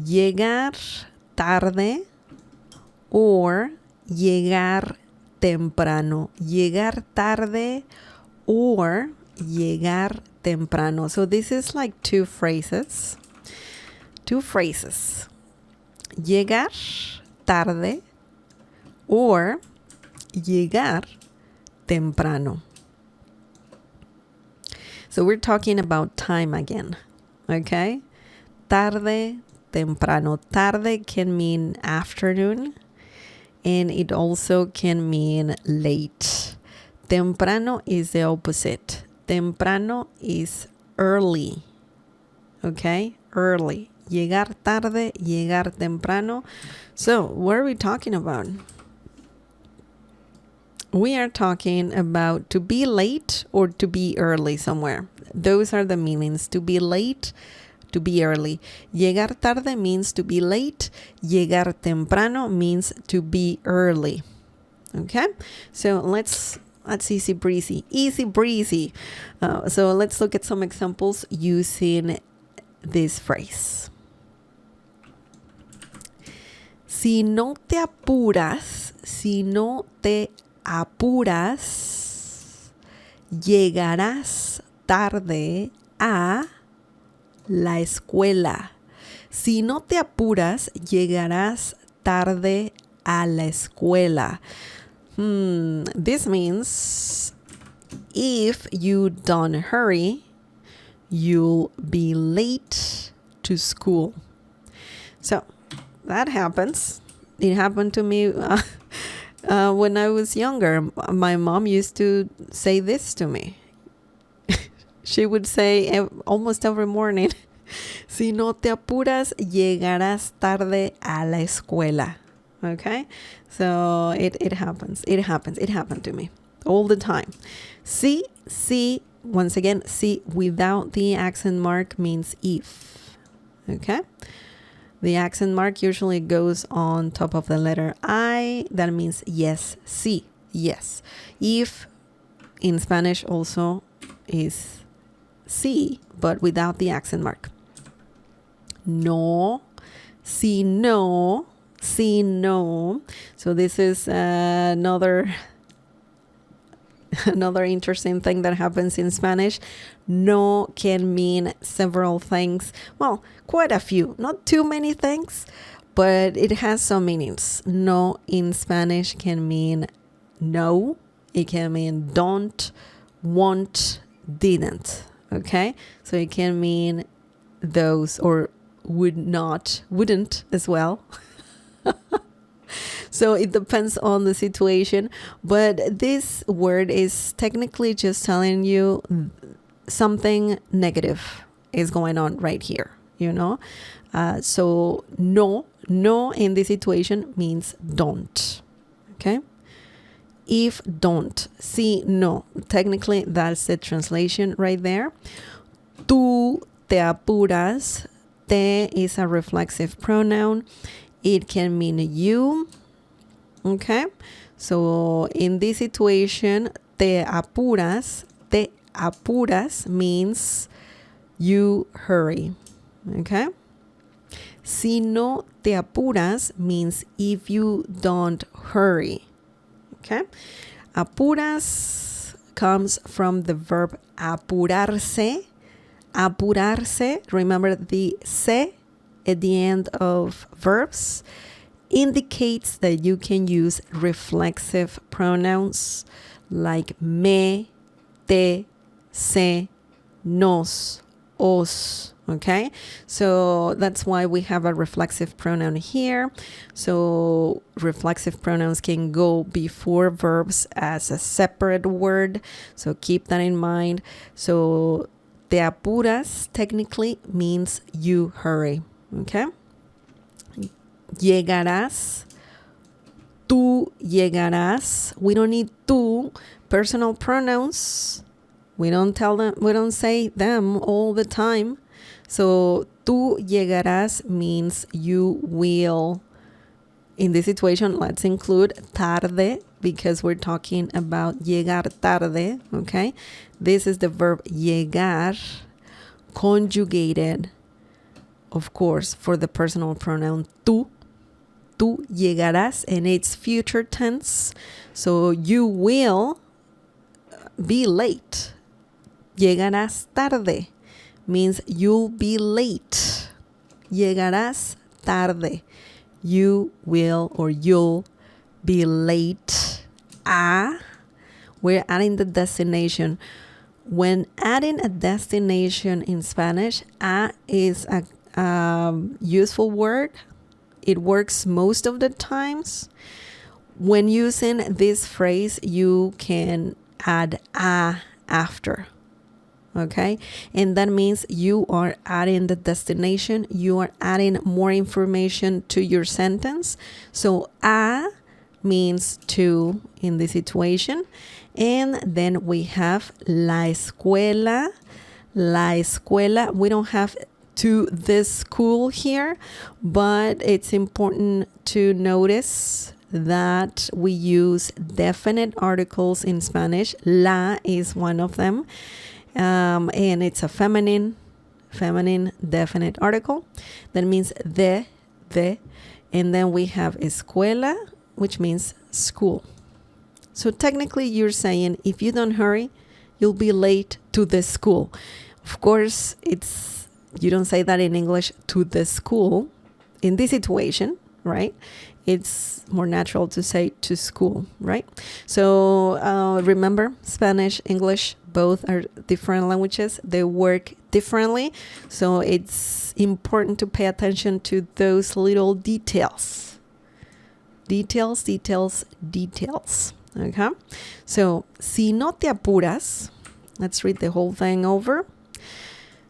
llegar tarde or llegar temprano. Llegar tarde or llegar temprano. So this is like two phrases. Llegar tarde or llegar temprano. So we're talking about time again, okay? Tarde, temprano. Tarde can mean afternoon, and it also can mean late. Temprano is the opposite. Temprano is early, okay? Early. Llegar tarde, llegar temprano. So what are we talking about? We are talking about to be late or to be early somewhere. Those are the meanings. To be late, to be early. Llegar tarde means to be late. Llegar temprano means to be early. Okay? So that's easy breezy. Easy breezy. So let's look at some examples using this phrase. Si no te apuras, llegarás tarde a la escuela. Si no te apuras, llegarás tarde a la escuela. This means if you don't hurry, you'll be late to school. So that happens. It happened to me when I was younger. My mom used to say this to me. She would say almost every morning, si no te apuras, llegarás tarde a la escuela. Okay? So it happens. It happened to me all the time. Si, once again, si without the accent mark means if. Okay? The accent mark usually goes on top of the letter I. That means yes, sí, yes. If in Spanish also is sí, but without the accent mark. No, si no. So this is another interesting thing that happens in Spanish. No can mean several things. Well, quite a few. Not too many things, but it has some meanings. No in Spanish can mean no. It can mean don't, won't, didn't. Okay? So it can mean those or would not, wouldn't as well. So it depends on the situation, but this word is technically just telling you something negative is going on right here, you know? So no in this situation means don't, okay? If don't, si no, technically that's the translation right there. Tú te apuras, te is a reflexive pronoun. It can mean you. Okay, so in this situation, te apuras means you hurry. Okay, si no te apuras means if you don't hurry. Okay, apuras comes from the verb apurarse. Apurarse, remember the se at the end of verbs indicates that you can use reflexive pronouns like me, te, se, nos, os. Okay, so that's why we have a reflexive pronoun here. So reflexive pronouns can go before verbs as a separate word. So keep that in mind. So te apuras technically means you hurry. Okay. Llegarás, tú llegarás. We don't need tú. Personal pronouns, we don't say them all the time. So tú llegarás means you will. In this situation, let's include tarde because we're talking about llegar tarde, okay? This is the verb llegar conjugated of course, for the personal pronoun tú. Tú llegarás, and it's future tense. So you will be late. Llegarás tarde means you'll be late. Llegarás tarde. You will or you'll be late. We're adding the destination. When adding a destination in Spanish, is a useful word. It works most of the times. When using this phrase, you can add a after. Okay? And that means you are adding the destination. You are adding more information to your sentence. So a means to in this situation. And then we have la escuela. La escuela. We don't have to this school here, but it's important to notice that we use definite articles in Spanish. La is one of them, and it's a feminine definite article. That means the, and then we have escuela, which means school. So technically you're saying if you don't hurry, you'll be late to the school. Of course, you don't say that in English, to the school. In this situation, right? It's more natural to say to school, right? So remember, Spanish, English, both are different languages. They work differently. So it's important to pay attention to those little details. Details. Okay? So, si no te apuras, let's read the whole thing over.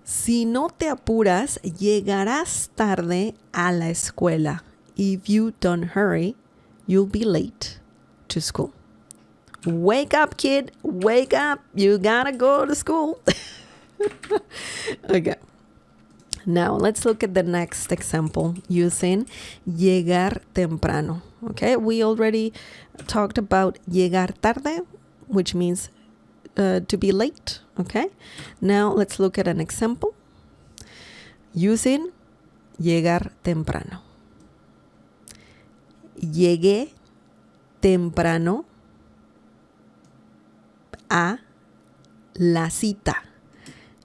Si no te apuras, llegarás tarde a la escuela. If you don't hurry, you'll be late to school. Wake up, kid. Wake up. You gotta go to school. Okay. Now, let's look at the next example using llegar temprano. Okay, we already talked about llegar tarde, which means to be late. Okay, now let's look at an example using llegar temprano. Llegué temprano a la cita.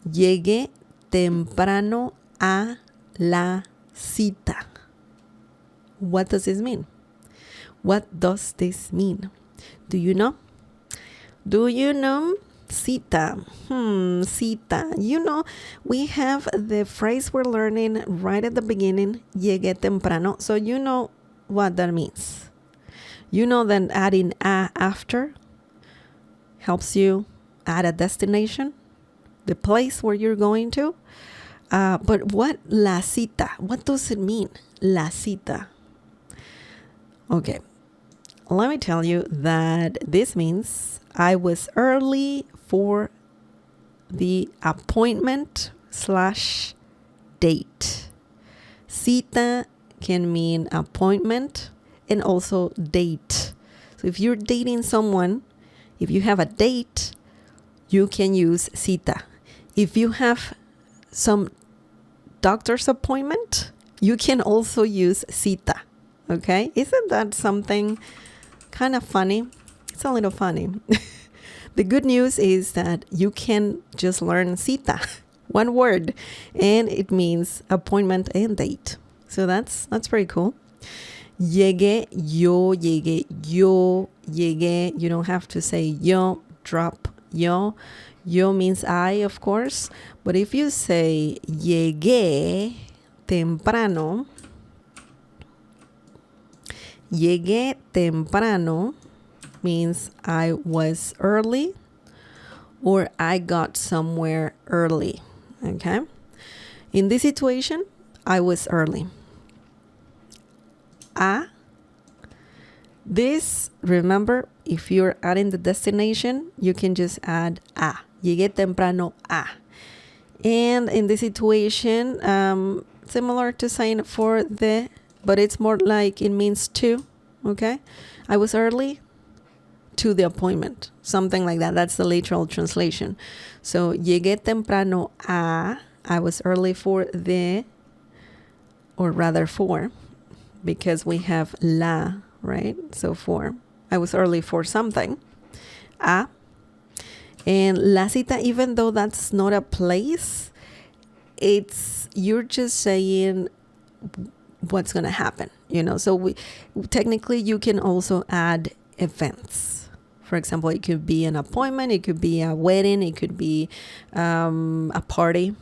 Llegué temprano a la cita. What does this mean? What does this mean? Do you know? Cita. Cita. You know, we have the phrase we're learning right at the beginning, llegué temprano. So you know what that means. You know that adding a after helps you add a destination, the place where you're going to. But what la cita? What does it mean? La cita. Okay, let me tell you that this means I was early for the appointment / date. Cita can mean appointment and also date. So if you're dating someone, if you have a date, you can use cita. If you have some doctor's appointment, you can also use cita. Okay? Isn't that something kind of funny? It's a little funny. The good news is that you can just learn cita, one word, and it means appointment and date. So that's pretty cool. Llegué, yo llegué, yo llegué. You don't have to say yo, drop yo. Yo means I, of course. But if you say llegué temprano, llegué temprano means I was early or I got somewhere early. Okay? In this situation, I was early. This, remember, if you're adding the destination, you can just add a. Llegué temprano a. And in this situation, similar to saying for the, but it's more like it means to. Okay? I was early to the appointment. Something like that. That's the literal translation. So, llegué temprano a. I was early for the or rather for, because we have la, right? So for. I was early for something. A. And la cita, even though that's not a place, you're just saying what's going to happen, So technically you can also add events. For example, it could be an appointment, it could be a wedding, it could be a party.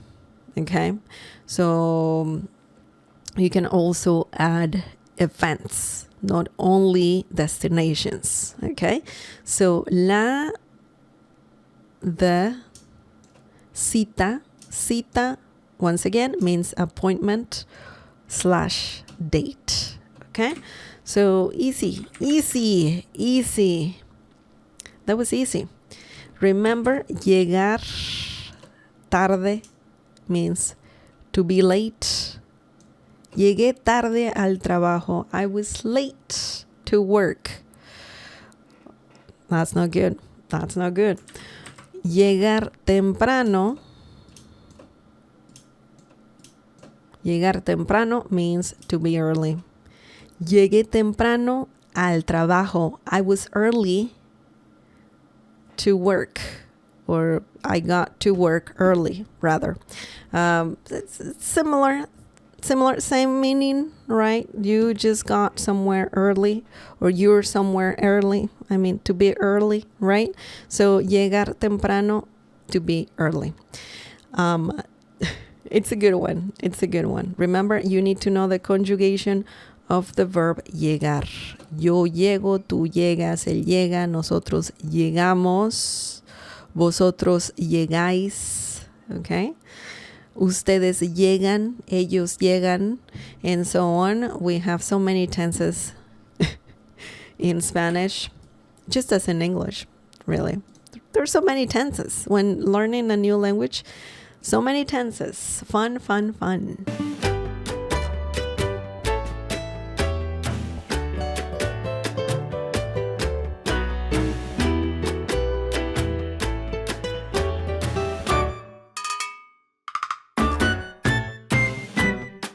Okay, so you can also add events, not only destinations. Okay, so the cita, once again, means appointment / date. Okay, so easy. That was easy. Remember, llegar tarde means to be late. Llegué tarde al trabajo. I was late to work. That's not good. Llegar temprano. Llegar temprano means to be early. Llegué temprano al trabajo. I was early to work, or I got to work early, rather. It's similar, same meaning, right? You just got somewhere early, or you're somewhere early. I mean, to be early, right? So, llegar temprano, to be early. It's a good one. Remember, you need to know the conjugation of the verb llegar. Yo llego, tú llegas, él llega, nosotros llegamos, vosotros llegáis, okay? Ustedes llegan, ellos llegan, and so on. We have so many tenses in Spanish, just as in English, really. There's so many tenses. When learning a new language, so many tenses. Fun.